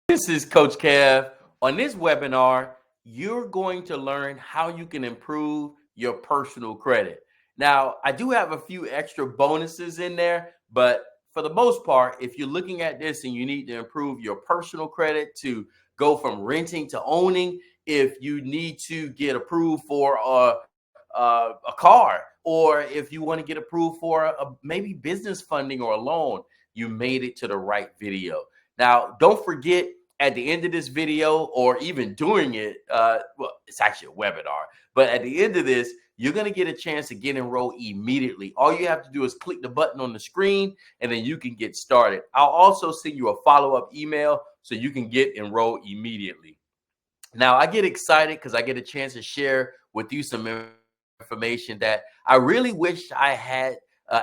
This is Coach Kev. On this webinar, you're going to learn how you can improve your personal credit. Now, I do have a few extra bonuses in there, but for the most part, if you're looking at this and you need to improve your personal credit to go from renting to owning, if you need to get approved for a car, or if you want to get approved for maybe business funding or a loan, you made it to the right video. Now, don't forget, at the end of this video, or even during it, well, it's actually a webinar, but at the end of this, you're going to get a chance to get enrolled immediately. All you have to do is click the button on the screen, and then you can get started. I'll also send you a follow-up email so you can get enrolled immediately. Now, I get excited because I get a chance to share with you some information that I really wish I had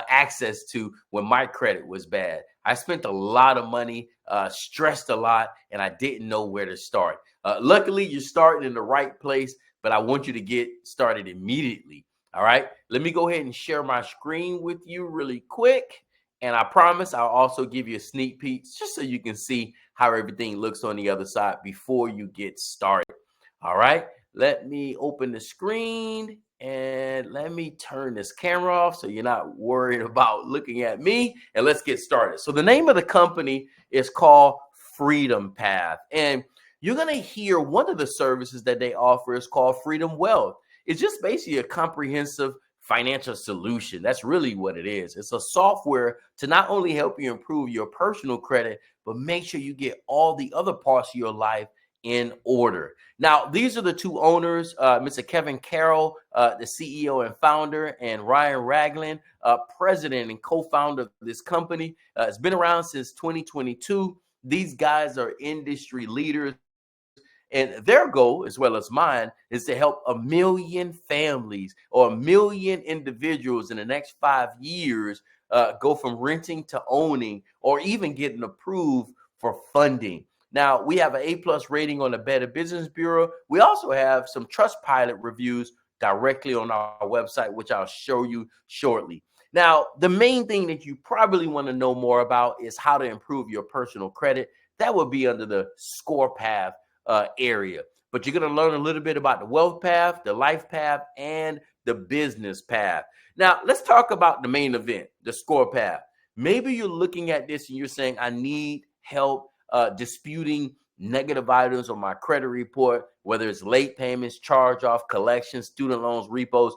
access to when my credit was bad. I spent a lot of money, stressed a lot, and I didn't know where to start. Luckily, you're starting in the right place, but I want you to get started immediately. All right, let me go ahead and share my screen with you really quick. And I promise I'll also give you a sneak peek just so you can see how everything looks on the other side before you get started. All right, let me open the screen and let me turn this camera off so you're not worried about looking at me, and let's get started. So the name of the company is called FreedomPath, and you're going to hear one of the services that they offer is called FreedomWealth. It's just basically a comprehensive financial solution. That's really what it is. It's a software to not only help you improve your personal credit, but make sure you get all the other parts of your life in order. Now, these are the two owners, Mr. Kevin Carroll, the CEO and founder, and Ryan Ragland, president and co-founder of this company. It's been around since 2022. These guys are industry leaders, and their goal, as well as mine, is to help 1 million families or 1 million individuals in the next 5 years go from renting to owning, or even getting approved for funding. Now, we have an A+ rating on the Better Business Bureau. We also have some Trustpilot reviews directly on our website, which I'll show you shortly. Now, the main thing that you probably want to know more about is how to improve your personal credit. That would be under the score path area. But you're going to learn a little bit about the wealth path, the life path, and the business path. Now, let's talk about the main event, the score path. Maybe you're looking at this and you're saying, I need help disputing negative items on my credit report, whether it's late payments, charge-off, collections, student loans, repos.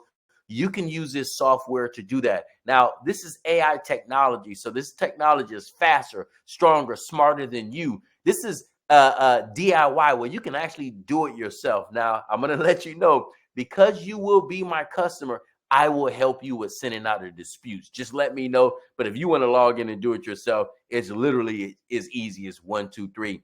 You can use this software to do that. Now, this is AI technology, so this technology is faster, stronger, smarter than you. This is DIY, where you can actually do it yourself. Now, I'm going to let you know, because you will be my customer, I will help you with sending out the disputes. Just let me know. But if you want to log in and do it yourself, it's literally as easy as 1, 2, 3.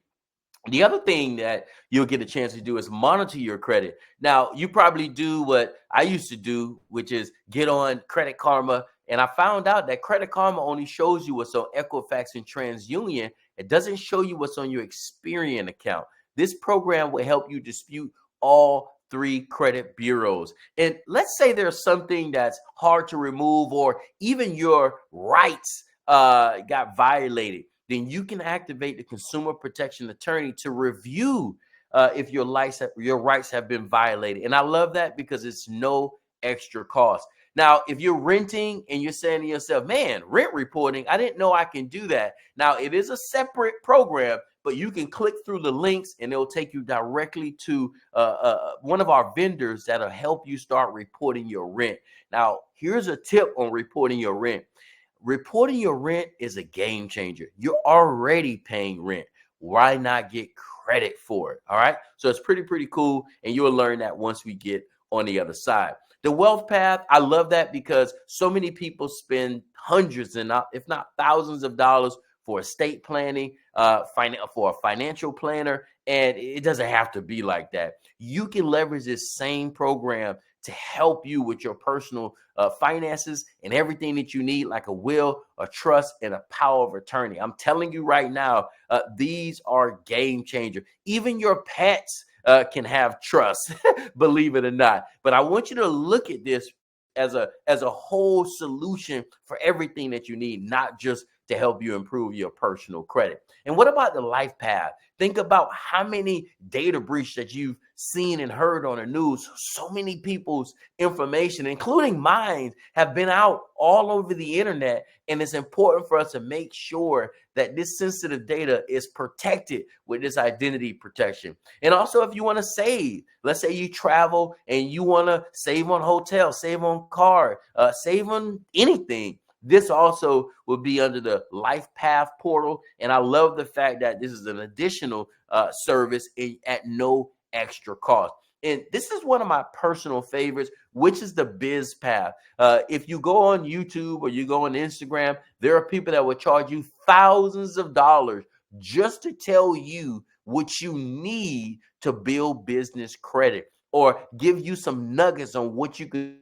The other thing that you'll get a chance to do is monitor your credit. Now, you probably do what I used to do, which is get on Credit Karma. And I found out that Credit Karma only shows you what's on Equifax and TransUnion. It doesn't show you what's on your Experian account. This program will help you dispute all 3 credit bureaus. And let's say there's something that's hard to remove, or even your rights got violated. Then you can activate the consumer protection attorney to review if your rights have been violated. And I love that because it's no extra cost. Now, if you're renting and you're saying to yourself, man, rent reporting, I didn't know I can do that. Now, it is a separate program, but you can click through the links and it'll take you directly to one of our vendors that'll help you start reporting your rent. Now, here's a tip on reporting your rent. Reporting your rent is a game changer. You're already paying rent. Why not get credit for it? All right. So it's pretty cool. And you'll learn that once we get on the other side. The wealth path, I love that because so many people spend hundreds and if not thousands of dollars for estate planning, for a financial planner. And it doesn't have to be like that. You can leverage this same program to help you with your personal finances and everything that you need, like a will, a trust, and a power of attorney. I'm telling you right now, these are game changer. Even your pets can have trust, believe it or not. But I want you to look at this as a whole solution for everything that you need, not just to help you improve your personal credit. And what about the life path? Think about how many data breaches that you've seen and heard on the news. So many people's information, including mine, have been out all over the internet. And it's important for us to make sure that this sensitive data is protected with this identity protection. And also, if you want to save, let's say you travel and you want to save on hotel, save on car, save on anything. This also will be under the Life Path portal. And I love the fact that this is an additional service at no extra cost. And this is one of my personal favorites, which is the Biz Path. If you go on YouTube or you go on Instagram, there are people that will charge you thousands of dollars just to tell you what you need to build business credit or give you some nuggets on what you can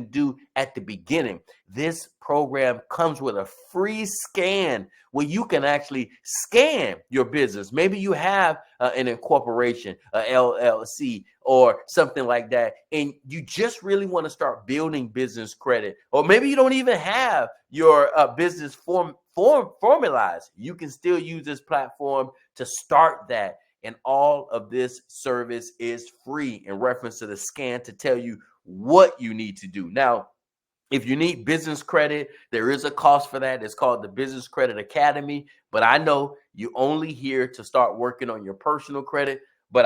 do at the beginning. This program comes with a free scan where you can actually scan your business. Maybe you have an incorporation, a LLC, or something like that, and you just really want to start building business credit. Or maybe you don't even have your business formalized. You can still use this platform to start that. And all of this service is free in reference to the scan to tell you what you need to do. Now, if you need business credit, there is a cost for that. It's called the Business Credit Academy. But I know you're only here to start working on your personal credit. But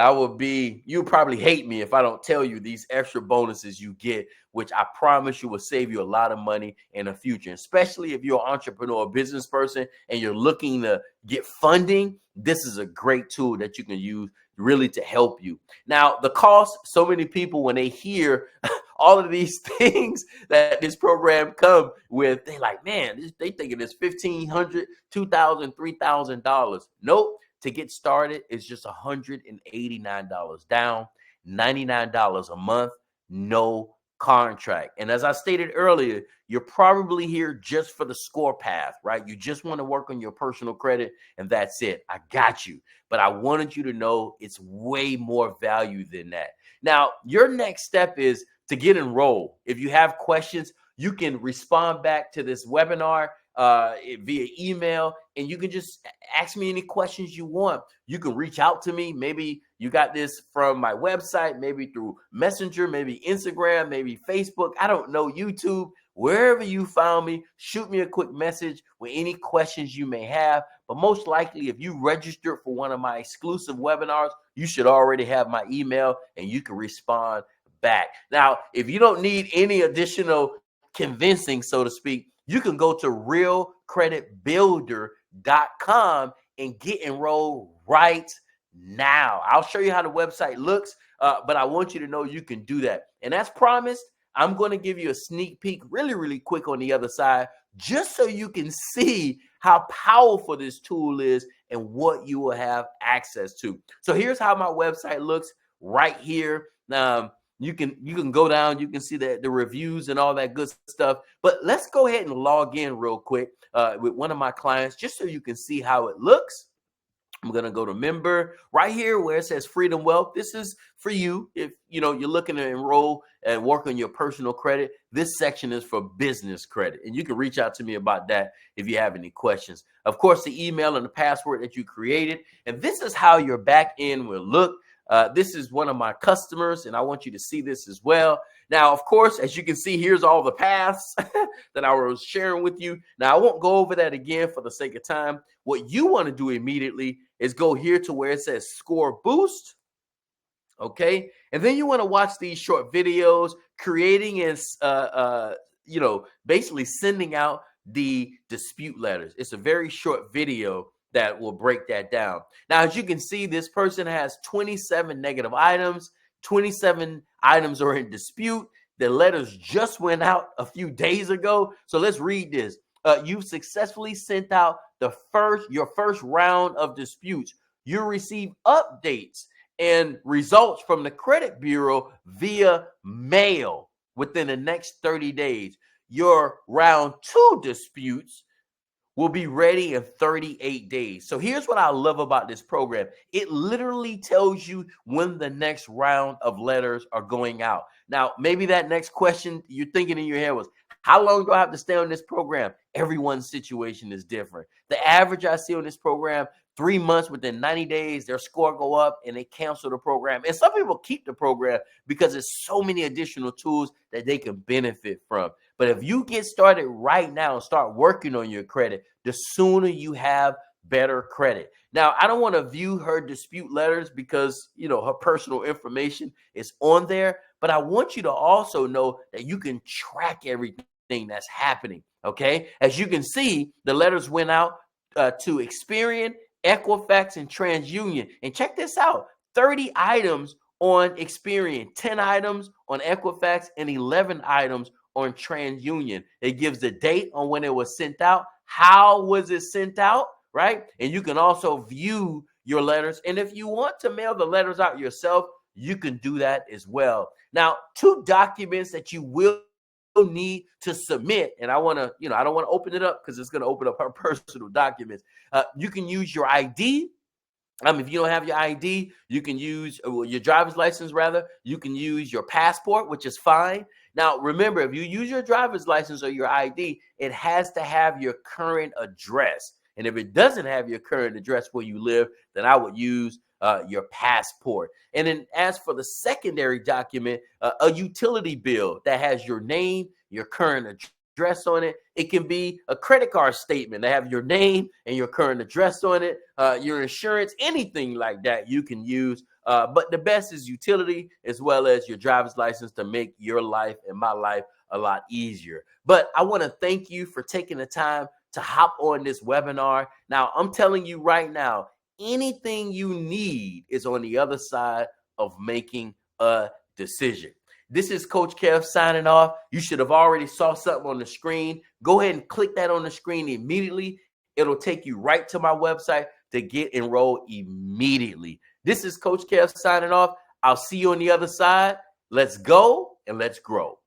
you'll probably hate me if I don't tell you these extra bonuses you get, which I promise you will save you a lot of money in the future, especially if you're an entrepreneur or business person and you're looking to get funding. This is a great tool that you can use really to help you. Now, the cost, so many people, when they hear all of these things that this program come with, they like, man, they thinking it's $1,500, $2,000, $3,000. Nope. To get started, it's just $189 down, $99 a month, no contract. And as I stated earlier, you're probably here just for the score path, right? You just want to work on your personal credit and that's it. I got you. But I wanted you to know it's way more value than that. Now, your next step is to get enrolled. If you have questions, you can respond back to this webinar via email, and you can just ask me any questions you want. You can reach out to me. Maybe you got this from my website, maybe through Messenger, maybe Instagram, maybe Facebook. I don't know, YouTube. Wherever you found me, shoot me a quick message with any questions you may have. But most likely, if you registered for one of my exclusive webinars, you should already have my email and you can respond back. Now, if you don't need any additional convincing, so to speak, you can go to RealCreditBuilder.com and get enrolled right now. I'll show you how the website looks, but I want you to know you can do that. And as promised, I'm going to give you a sneak peek really, really quick on the other side, just so you can see how powerful this tool is and what you will have access to. So here's how my website looks right here. You can go down, you can see the reviews and all that good stuff. But let's go ahead and log in real quick with one of my clients, just so you can see how it looks. I'm going to go to member right here where it says FreedomWealth. This is for you if you're looking to enroll and work on your personal credit. This section is for business credit, and you can reach out to me about that if you have any questions. Of course, the email and the password that you created, and this is how your back end will look. This is one of my customers, and I want you to see this as well. Now, of course, as you can see, here's all the paths that I was sharing with you. Now, I won't go over that again for the sake of time. What you want to do immediately is go here to where it says Score Boost. Okay. And then you want to watch these short videos, creating and, basically sending out the dispute letters. It's a very short video that will break that down. Now, as you can see, this person has 27 negative items. 27 items are in dispute. The letters just went out a few days ago. So let's read this. You've successfully sent out your first round of disputes. You'll receive updates and results from the credit bureau via mail within the next 30 days. Your round 2 disputes will be ready in 38 days. So here's what I love about this program. It literally tells you when the next round of letters are going out. Now, maybe that next question you're thinking in your head was, How long do I have to stay on this program? Everyone's situation is different. The average I see on this program, 3 months, within 90 days, their score go up and they cancel the program. And some people keep the program because there's so many additional tools that they can benefit from. But if you get started right now and start working on your credit, the sooner you have better credit. Now, I don't want to view her dispute letters because, her personal information is on there, but I want you to also know that you can track everything that's happening. Okay. As you can see, the letters went out to Experian, Equifax, and TransUnion. And check this out, 30 items on Experian, 10 items on Equifax, and 11 items on TransUnion. It gives the date on when it was sent out, how was it sent out, right? And you can also view your letters. And if you want to mail the letters out yourself, you can do that as well. Now, 2 documents that you will need to submit, and I want to, I don't want to open it up because it's going to open up her personal documents. You can use your ID. If you don't have your ID, you can use your driver's license, rather. You can use your passport, which is fine. Now, remember, if you use your driver's license or your ID, it has to have your current address. And if it doesn't have your current address where you live, then I would use your passport. And then as for the secondary document, a utility bill that has your name, your current address on it. It can be a credit card statement that have your name and your current address on it, your insurance, anything like that you can use. But the best is utility as well as your driver's license to make your life and my life a lot easier. But I want to thank you for taking the time to hop on this webinar. Now, I'm telling you right now, anything you need is on the other side of making a decision. This is Coach Kev signing off. You should have already saw something on the screen. Go ahead and click that on the screen immediately. It'll take you right to my website to get enrolled immediately. This is Coach Kev signing off. I'll see you on the other side. Let's go and let's grow.